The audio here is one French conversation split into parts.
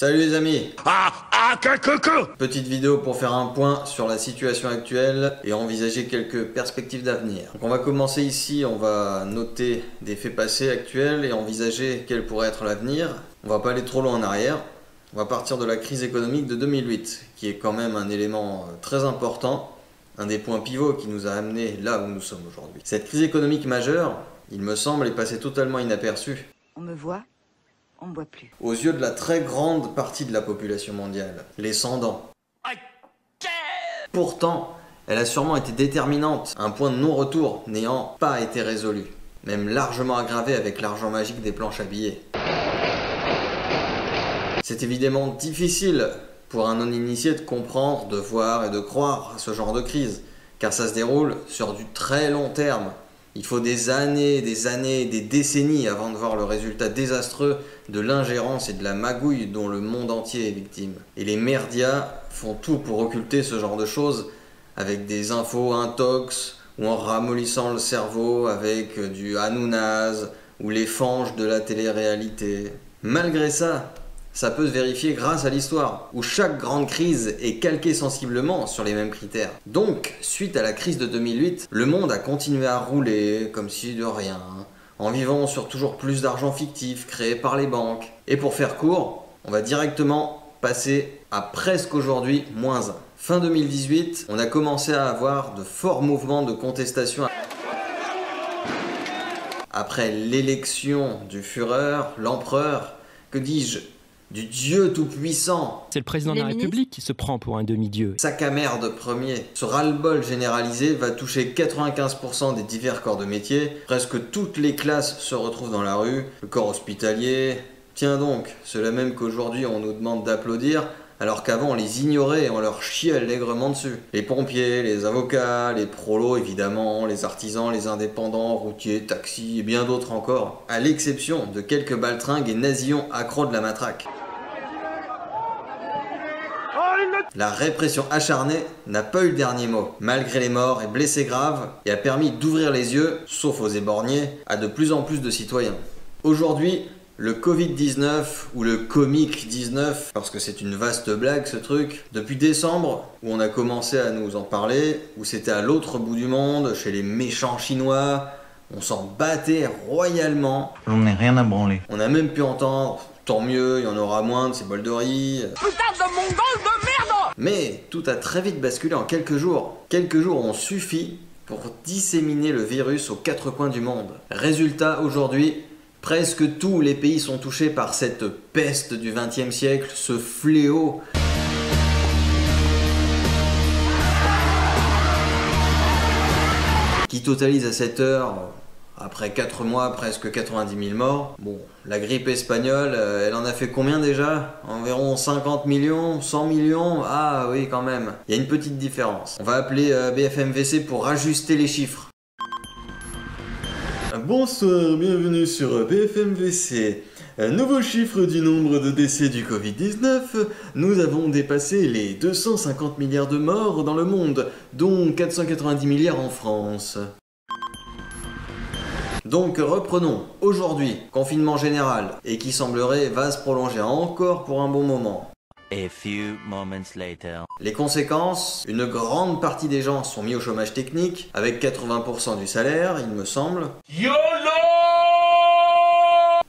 Salut les amis. Petite vidéo pour faire un point sur la situation actuelle et envisager quelques perspectives d'avenir. Donc on va commencer ici, on va noter des faits passés actuels et envisager quel pourrait être l'avenir. On va pas aller trop loin en arrière. On va partir de la crise économique de 2008, qui est quand même un élément très important, un des points pivots qui nous a amenés là où nous sommes aujourd'hui. Cette crise économique majeure, il me semble, est passée totalement inaperçue. On me voit, on me voit plus. Aux yeux de la très grande partie de la population mondiale, les sans-dents. Pourtant, elle a sûrement été déterminante, un point de non-retour n'ayant pas été résolu, même largement aggravé avec l'argent magique des planches à billets. C'est évidemment difficile pour un non-initié de comprendre, de voir et de croire à ce genre de crise, car ça se déroule sur du très long terme. Il faut des années, des décennies avant de voir le résultat désastreux de l'ingérence et de la magouille dont le monde entier est victime. Et les merdias font tout pour occulter ce genre de choses avec des infos intox ou en ramollissant le cerveau avec du Hanounaz ou les fanges de la télé-réalité. Malgré ça, ça peut se vérifier grâce à l'histoire, où chaque grande crise est calquée sensiblement sur les mêmes critères. Donc, suite à la crise de 2008, le monde a continué à rouler comme si de rien, en vivant sur toujours plus d'argent fictif créé par les banques. Et pour faire court, on va directement passer à presque aujourd'hui -1. Fin 2018, on a commencé à avoir de forts mouvements de contestation après l'élection du Führer, l'empereur, que dis-je, du Dieu tout-puissant. C'est le président de la République qui se prend pour un demi-dieu. Sac à merde premier. Ce ras-le-bol généralisé va toucher 95% des divers corps de métier. Presque toutes les classes se retrouvent dans la rue. Le corps hospitalier. Tiens donc, cela même qu'aujourd'hui on nous demande d'applaudir, alors qu'avant on les ignorait et on leur chiait allègrement dessus. Les pompiers, les avocats, les prolos évidemment, les artisans, les indépendants, routiers, taxis et bien d'autres encore. À l'exception de quelques baltringues et nasillons accros de la matraque. La répression acharnée n'a pas eu le dernier mot, malgré les morts et blessés graves, et a permis d'ouvrir les yeux, sauf aux éborgnés, à de plus en plus de citoyens. Aujourd'hui, le Covid-19, ou le Comic-19, parce que c'est une vaste blague ce truc, depuis décembre, où on a commencé à nous en parler, où c'était à l'autre bout du monde, chez les méchants chinois, on s'en battait royalement. On n'est rien à branler. On a même pu entendre, tant mieux, il y en aura moins de ces bols de riz. Putain de mongol de merde! Mais tout a très vite basculé en quelques jours. Quelques jours ont suffi pour disséminer le virus aux quatre coins du monde. Résultat, aujourd'hui, presque tous les pays sont touchés par cette peste du XXe siècle, ce fléau. Qui totalise à cette heure, après 4 mois, presque 90 000 morts. Bon, la grippe espagnole, elle en a fait combien déjà? Environ 50 millions, 100 millions? Ah oui, quand même. Il y a une petite différence. On va appeler BFMVC pour ajuster les chiffres. Bonsoir, bienvenue sur BFMVC. Nouveau chiffre du nombre de décès du Covid-19, nous avons dépassé les 250 milliards de morts dans le monde, dont 490 milliards en France. Donc reprenons, aujourd'hui, confinement général, et qui semblerait va se prolonger encore pour un bon moment. A few moments later. Les conséquences, une grande partie des gens sont mis au chômage technique, avec 80% du salaire, il me semble. YOLO!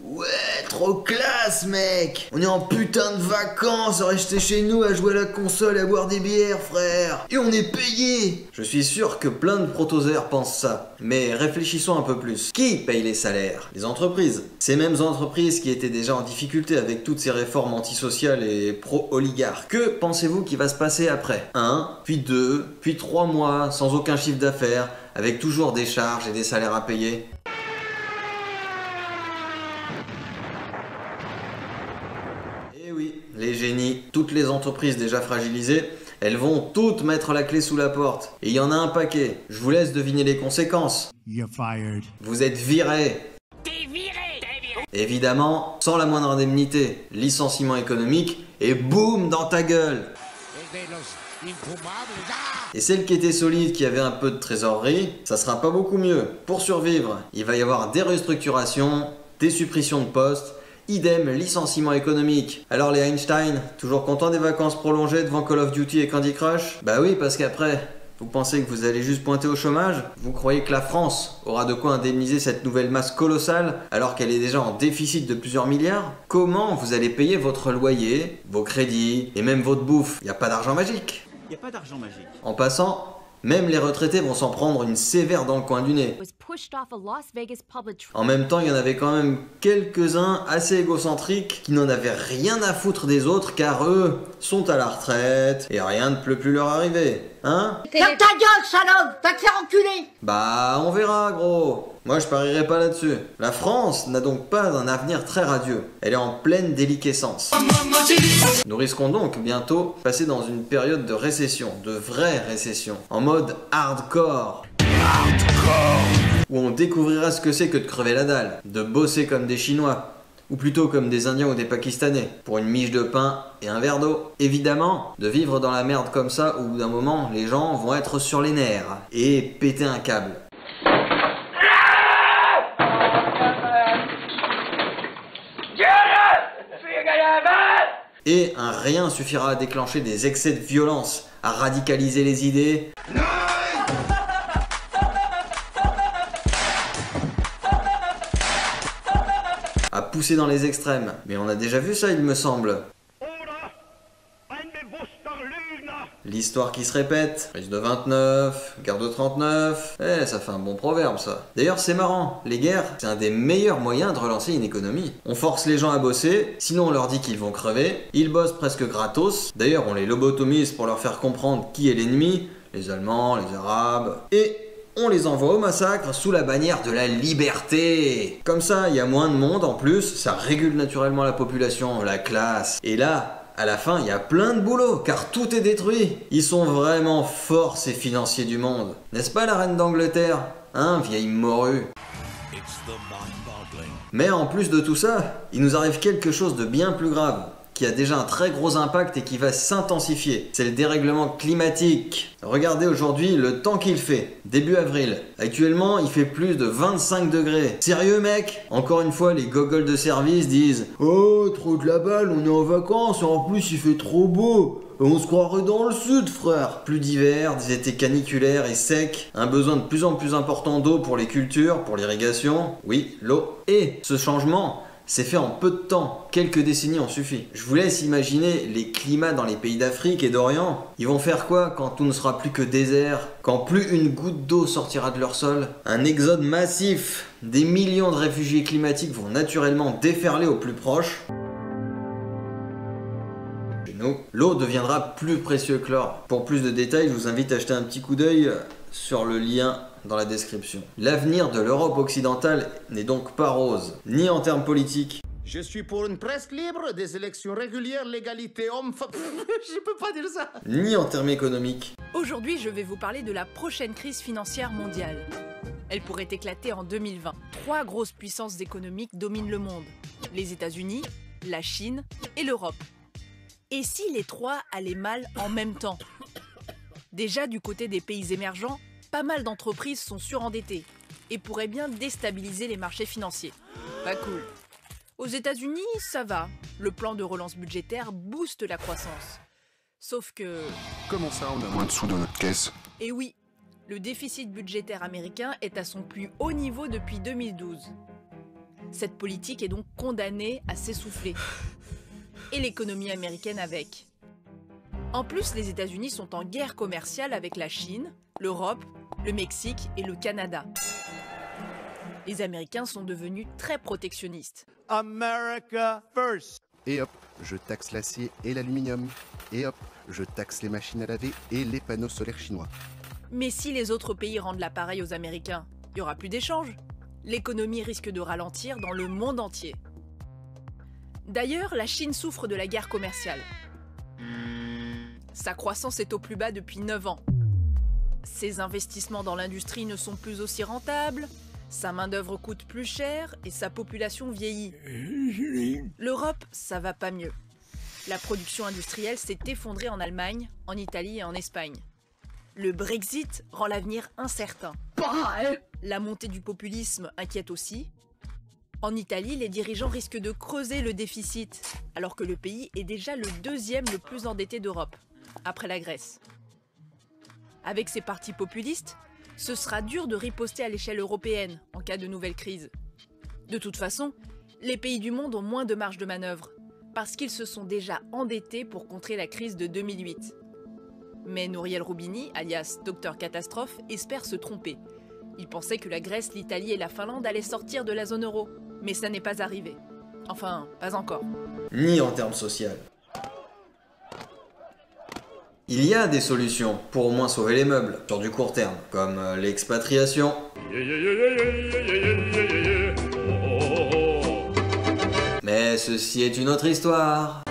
Ouais, trop classe mec! On est en putain de vacances à rester chez nous à jouer à la console et à boire des bières frère! Et on est payé! Je suis sûr que plein de protoseurs pensent ça. Mais réfléchissons un peu plus. Qui paye les salaires? Les entreprises. Ces mêmes entreprises qui étaient déjà en difficulté avec toutes ces réformes antisociales et pro-oligarques. Que pensez-vous qu'il va se passer après? 1, puis 2, puis 3 mois sans aucun chiffre d'affaires, avec toujours des charges et des salaires à payer? Et oui, les génies, toutes les entreprises déjà fragilisées, elles vont toutes mettre la clé sous la porte. Et il y en a un paquet. Je vous laisse deviner les conséquences. You're fired. Vous êtes viré. T'es viré! Évidemment, sans la moindre indemnité. Licenciement économique et boum dans ta gueule. Et celle qui était solide, qui avait un peu de trésorerie, ça sera pas beaucoup mieux. Pour survivre, il va y avoir des restructurations, des suppressions de postes, Idem, licenciement économique. Alors les Einstein, toujours contents des vacances prolongées devant Call of Duty et Candy Crush? Bah oui, parce qu'après, vous pensez que vous allez juste pointer au chômage? Vous croyez que la France aura de quoi indemniser cette nouvelle masse colossale alors qu'elle est déjà en déficit de plusieurs milliards? Comment vous allez payer votre loyer, vos crédits et même votre bouffe? Y a pas d'argent magique. Y a pas d'argent magique. En passant, même les retraités vont s'en prendre une sévère dans le coin du nez. En même temps, il y en avait quand même quelques-uns assez égocentriques qui n'en avaient rien à foutre des autres car eux sont à la retraite et rien ne peut plus leur arriver. Hein? Ferme ta gueule, salope! Va te faire enculer! Bah, on verra, gros. Moi, je parierais pas là-dessus. La France n'a donc pas un avenir très radieux. Elle est en pleine déliquescence. Nous risquons donc bientôt passer dans une période de récession, de vraie récession, en mode hardcore. Où on découvrira ce que c'est que de crever la dalle, de bosser comme des Chinois, ou plutôt comme des Indiens ou des Pakistanais, pour une miche de pain et un verre d'eau. Évidemment, de vivre dans la merde comme ça, au bout d'un moment, les gens vont être sur les nerfs et péter un câble. Et un rien suffira à déclencher des excès de violence, à radicaliser les idées. À pousser dans les extrêmes. Mais on a déjà vu ça, il me semble. L'histoire qui se répète, crise de 29, guerre de 39, ça fait un bon proverbe ça. D'ailleurs c'est marrant, les guerres, c'est un des meilleurs moyens de relancer une économie. On force les gens à bosser, sinon on leur dit qu'ils vont crever, ils bossent presque gratos, d'ailleurs on les lobotomise pour leur faire comprendre qui est l'ennemi, les Allemands, les Arabes, et on les envoie au massacre sous la bannière de la liberté. Comme ça, il y a moins de monde en plus, ça régule naturellement la population, la classe, et là, à la fin, il y a plein de boulot, car tout est détruit. Ils sont vraiment forts, ces financiers du monde. N'est-ce pas la reine d'Angleterre? Hein, vieille morue. Mais en plus de tout ça, il nous arrive quelque chose de bien plus grave, qui a déjà un très gros impact et qui va s'intensifier. C'est le dérèglement climatique. Regardez aujourd'hui le temps qu'il fait, début avril. Actuellement, il fait plus de 25 degrés. Sérieux mec? Encore une fois, les gogoles de service disent « Oh, trop de la balle, on est en vacances, et en plus il fait trop beau. On se croirait dans le sud, frère. » Plus d'hiver, des étés caniculaires et secs, un besoin de plus en plus important d'eau pour les cultures, pour l'irrigation. Oui, l'eau. Et ce changement, c'est fait en peu de temps, quelques décennies ont suffi. Je vous laisse imaginer les climats dans les pays d'Afrique et d'Orient. Ils vont faire quoi quand tout ne sera plus que désert? Quand plus une goutte d'eau sortira de leur sol? Un exode massif. Des millions de réfugiés climatiques vont naturellement déferler au plus proche. Chez nous, l'eau deviendra plus précieux que l'or. Pour plus de détails, je vous invite à jeter un petit coup d'œil sur le lien dans la description. L'avenir de l'Europe occidentale n'est donc pas rose, ni en termes politiques. Je suis pour une presse libre, des élections régulières, l'égalité homme-femme. Je peux pas dire ça. Ni en termes économiques. Aujourd'hui, je vais vous parler de la prochaine crise financière mondiale. Elle pourrait éclater en 2020. 3 grosses puissances économiques dominent le monde. Les États-Unis, la Chine et l'Europe. Et si les 3 allaient mal en même temps? Déjà, du côté des pays émergents, pas mal d'entreprises sont surendettées et pourraient bien déstabiliser les marchés financiers. Pas cool. Aux États-Unis, ça va. Le plan de relance budgétaire booste la croissance. Sauf que... Comment ça, on a moins de sous dans notre caisse? Et oui, le déficit budgétaire américain est à son plus haut niveau depuis 2012. Cette politique est donc condamnée à s'essouffler. Et l'économie américaine avec. En plus, les États-Unis sont en guerre commerciale avec la Chine, l'Europe, le Mexique et le Canada. Les Américains sont devenus très protectionnistes. America first. Et hop, je taxe l'acier et l'aluminium. Et hop, je taxe les machines à laver et les panneaux solaires chinois. Mais si les autres pays rendent l'appareil aux Américains, il n'y aura plus d'échanges. L'économie risque de ralentir dans le monde entier. D'ailleurs, la Chine souffre de la guerre commerciale. Sa croissance est au plus bas depuis 9 ans. Ses investissements dans l'industrie ne sont plus aussi rentables, sa main-d'œuvre coûte plus cher et sa population vieillit. L'Europe, ça va pas mieux. La production industrielle s'est effondrée en Allemagne, en Italie et en Espagne. Le Brexit rend l'avenir incertain. La montée du populisme inquiète aussi. En Italie, les dirigeants risquent de creuser le déficit, alors que le pays est déjà le deuxième le plus endetté d'Europe, après la Grèce. Avec ces partis populistes, ce sera dur de riposter à l'échelle européenne en cas de nouvelle crise. De toute façon, les pays du monde ont moins de marge de manœuvre, parce qu'ils se sont déjà endettés pour contrer la crise de 2008. Mais Nouriel Roubini, alias Docteur Catastrophe, espère se tromper. Il pensait que la Grèce, l'Italie et la Finlande allaient sortir de la zone euro. Mais ça n'est pas arrivé. Enfin, pas encore. Ni en termes sociaux. Il y a des solutions pour au moins sauver les meubles, sur du court terme, comme l'expatriation. Mais ceci est une autre histoire.